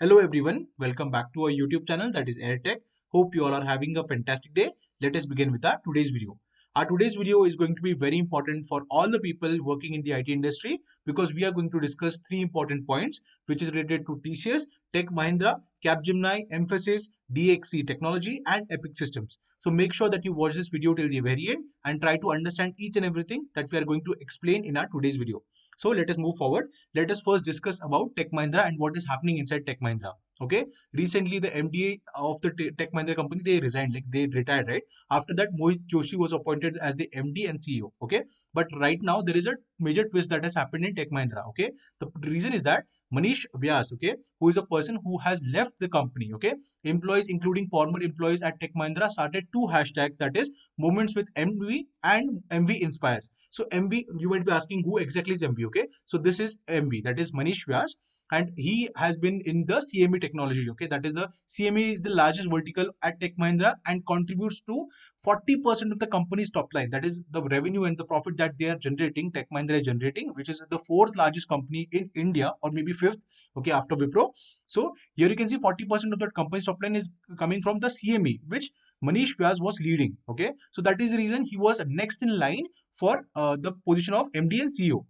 Hello everyone, welcome back to our YouTube channel, that is AirTech. Hope you all are having a fantastic day. Let us begin with our today's video. Our today's video is going to be very important for all the people working in the IT industry because we are going to discuss three important points which is related to TCS, Tech Mahindra, Capgemini, Mphasis, DXC Technology and Epic Systems. So make sure that you watch this video till the very end and try to understand each and everything that we are going to explain in our today's video. So let us move forward. Let us first discuss about Tech Mahindra and what is happening inside Tech Mahindra. Okay, recently the MD of the Tech Mahindra company, they resigned, like they retired, right? After that, Mohit Joshi was appointed as the MD and CEO. Okay, but right now there is a major twist that has happened in Tech Mahindra. Okay, the reason is that Manish Vyas, okay, who is a person who has left the company. Okay, employees, including former employees at Tech Mahindra, started two hashtags, that is Moments with MV and MV Inspires. So MV, you might be asking who exactly is MV. Okay, so this is MV, that is Manish Vyas, and he has been in the CME technology. Okay, that is a CME is the largest vertical at Tech Mahindra and contributes to 40% of the company's top line. That is the revenue and the profit that they are generating. Tech Mahindra is generating, which is the fourth largest company in India, or maybe fifth. Okay, after Wipro. So here you can see 40% of that company's top line is coming from the CME, which Manish Vyas was leading. Okay, so that is the reason he was next in line for the position of MD and CEO.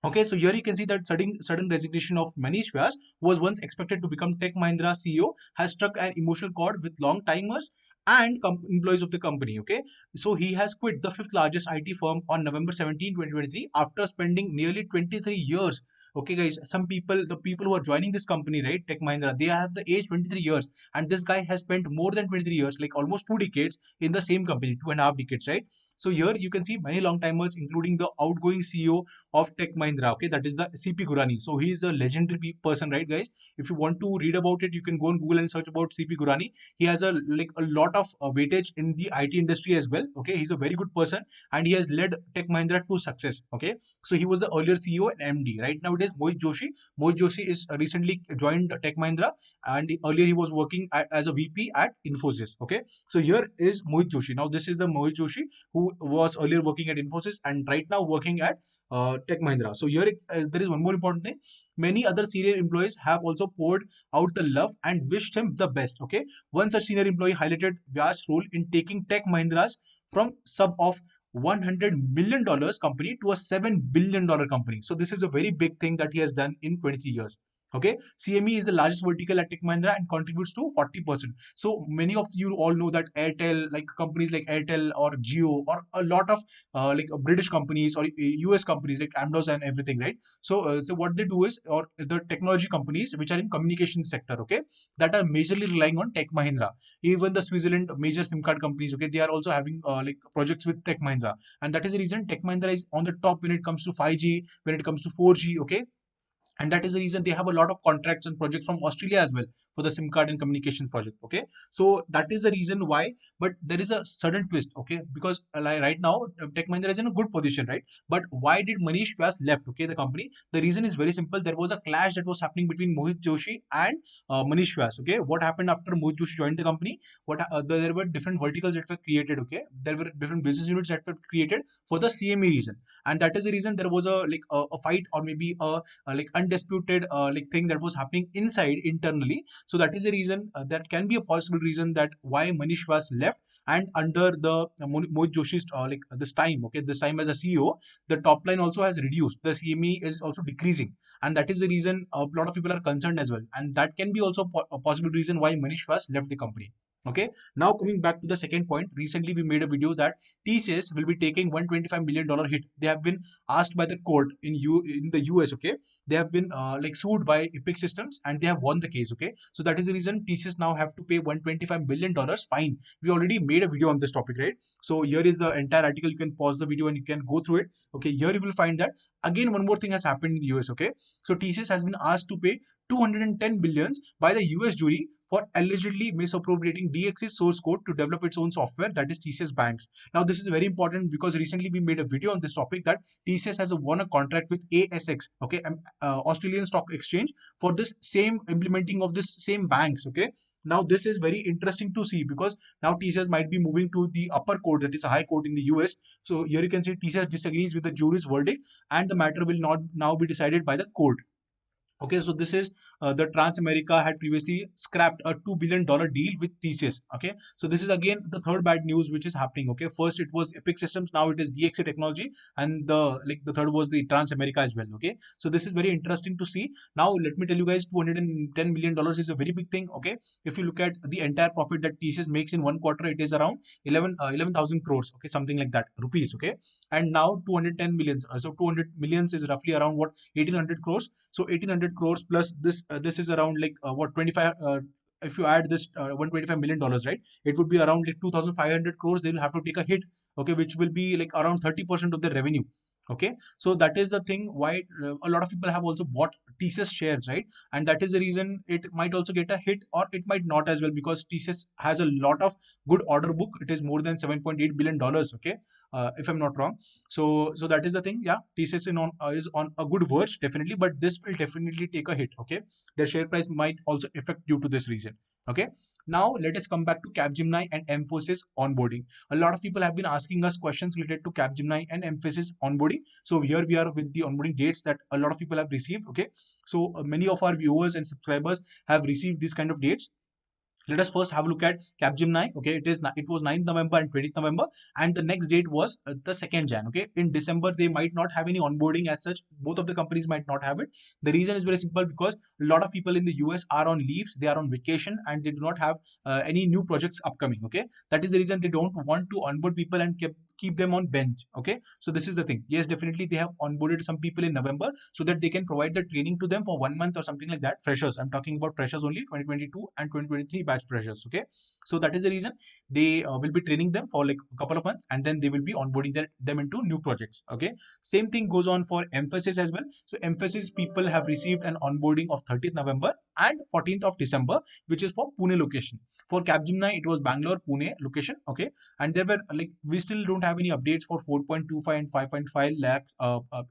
Okay, so here you can see that sudden resignation of Manish Vyas, who was once expected to become Tech Mahindra CEO, has struck an emotional chord with long timers and employees of the company. Okay, so he has quit the fifth largest IT firm on November 17, 2023 after spending nearly 23 years. Okay, guys, the people who are joining this company, right, Tech Mahindra, they have the age 23 years, and this guy has spent more than 23 years, like almost 2 decades in the same company, 2.5 decades, right? So here you can see many long timers, including the outgoing CEO of Tech Mahindra. Okay, that is the CP Gurani. So he is a legendary person, right, guys? If you want to read about it, you can go on Google and search about CP Gurani. He has a lot of weightage in the IT industry as well. Okay, he's a very good person and he has led Tech Mahindra to success. Okay, so he was the earlier CEO and MD. Right now it is Mohit Joshi. Mohit Joshi is recently joined Tech Mahindra, and earlier he was working as a VP at Infosys. Okay, so here is Mohit Joshi. Now this is the Mohit Joshi who was earlier working at Infosys and right now working at Tech Mahindra. So here there is one more important thing. Many other senior employees have also poured out the love and wished him the best. Okay, one such senior employee highlighted Vyas' role in taking Tech Mahindra's from sub of $100 million company to a $7 billion company. So this is a very big thing that he has done in 23 years. Okay, CME is the largest vertical at Tech Mahindra and contributes to 40%. So many of you all know that Airtel, like companies like Airtel or Jio, or a lot of British companies or US companies like Amdocs and everything, right? So what they do is, or the technology companies which are in communication sector, okay, that are majorly relying on Tech Mahindra. Even the Switzerland major SIM card companies, okay, they are also having projects with Tech Mahindra, and that is the reason Tech Mahindra is on the top when it comes to 5G, when it comes to 4G, okay, and that is the reason they have a lot of contracts and projects from Australia as well for the SIM card and communication project. Okay, so that is the reason why. But there is a sudden twist, okay, because like right now Tech Mahindra is in a good position, right? But why did Manish Vyas left, okay, the company? The reason is very simple. There was a clash that was happening between Mohit Joshi and Manish Vyas. Okay, what happened after Mohit Joshi joined the company? There were different verticals that were created. Okay, there were different business units that were created for the CME region, and that is the reason there was a fight, or maybe like undisputed like thing that was happening inside internally. So that is a reason, that can be a possible reason that why Manish was left. And under the Mohit Joshi's this time, okay, this time as a CEO, the top line also has reduced, the CME is also decreasing, and that is the reason a lot of people are concerned as well, and that can be also a possible reason why Manish was left the company. Okay, now coming back to the second point, recently we made a video that TCS will be taking $125 million hit. They have been asked by the court in the US. Okay, they have been sued by Epic Systems and they have won the case. Okay, so that is the reason TCS now have to pay $125 billion fine. We already made a video on this topic, right? So here is the entire article. You can pause the video and you can go through it. Okay, here you will find that again one more thing has happened in the US. Okay, so TCS has been asked to pay 210 billions by the US jury for allegedly misappropriating DXC source code to develop its own software, that is TCS Banks. Now this is very important because recently we made a video on this topic that TCS has won a contract with ASX, okay, Australian Stock Exchange, for this same implementing of this same banks. Okay, now this is very interesting to see because now TCS might be moving to the upper court, that is a high court in the US. So here you can see TCS disagrees with the jury's verdict and the matter will not now be decided by the court. Okay, so this is the Trans-America had previously scrapped a $2 billion deal with TCS. Okay, so this is again the third bad news which is happening. Okay, first it was Epic Systems, now it is DXC Technology, and the third was the Trans-America as well. Okay, so this is very interesting to see. Now let me tell you guys, $210 million is a very big thing. Okay, if you look at the entire profit that TCS makes in one quarter, it is around 11,000 crores. Okay, something like that, rupees. Okay, and now 210 millions. So 200 millions is roughly around what, 1800 crores. So 1800 crores plus this is around like what, 25. If you add this $125 million, right, it would be around like 2,500 crores. They will have to take a hit. Okay, which will be like around 30% of their revenue. Okay, so that is the thing why a lot of people have also bought TCS shares, right? And that is the reason it might also get a hit, or it might not as well, because TCS has a lot of good order book. It is more than $7.8 billion. Okay, if I'm not wrong. So that is the thing. Yeah, TCS is on a good verge definitely, but this will definitely take a hit. Okay, their share price might also affect due to this reason. Okay, now let us come back to Capgemini and Mphasis onboarding. A lot of people have been asking us questions related to Capgemini and Mphasis onboarding. So here we are with the onboarding dates that a lot of people have received. Okay, so many of our viewers and subscribers have received these kind of dates. Let us first have a look at Capgemini. Okay, it was 9th November and 20th November, and the next date was the 2nd Jan. Okay, in December they might not have any onboarding as such. Both of the companies might not have it. The reason is very simple, because a lot of people in the US are on leaves, they are on vacation, and they do not have any new projects upcoming. Okay, that is the reason they don't want to onboard people and keep them on bench. Okay, so this is the thing. Yes, definitely they have onboarded some people in November so that they can provide the training to them for 1 month or something like that. Freshers, I'm talking about freshers only, 2022 and 2023 batch freshers. Okay, so that is the reason they will be training them for like a couple of months, and then they will be onboarding them into new projects. Okay, same thing goes on for Mphasis as well. So Mphasis people have received an onboarding of 30th November and 14th of December, which is for Pune location. For Capgemini it was Bangalore Pune location. Okay, and there were like, we still don't have any updates for 4.25 and 5.5 lakh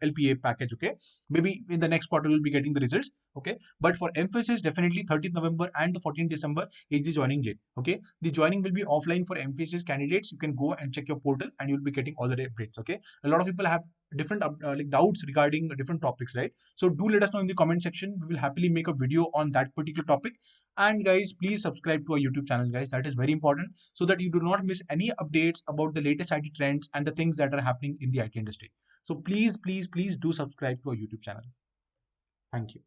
LPA package. Okay, maybe in the next quarter we'll be getting the results. Okay, but for Mphasis, definitely 30th November and the 14th December is the joining date. Okay, the joining will be offline for Mphasis candidates. You can go and check your portal and you'll be getting all the updates. Okay, a lot of people have different like doubts regarding different topics, right? So do let us know in the comment section. We will happily make a video on that particular topic. And guys, please subscribe to our YouTube channel, guys. That is very important, so that you do not miss any updates about the latest IT trends and the things that are happening in the IT industry. So please, please, please do subscribe to our YouTube channel. Thank you.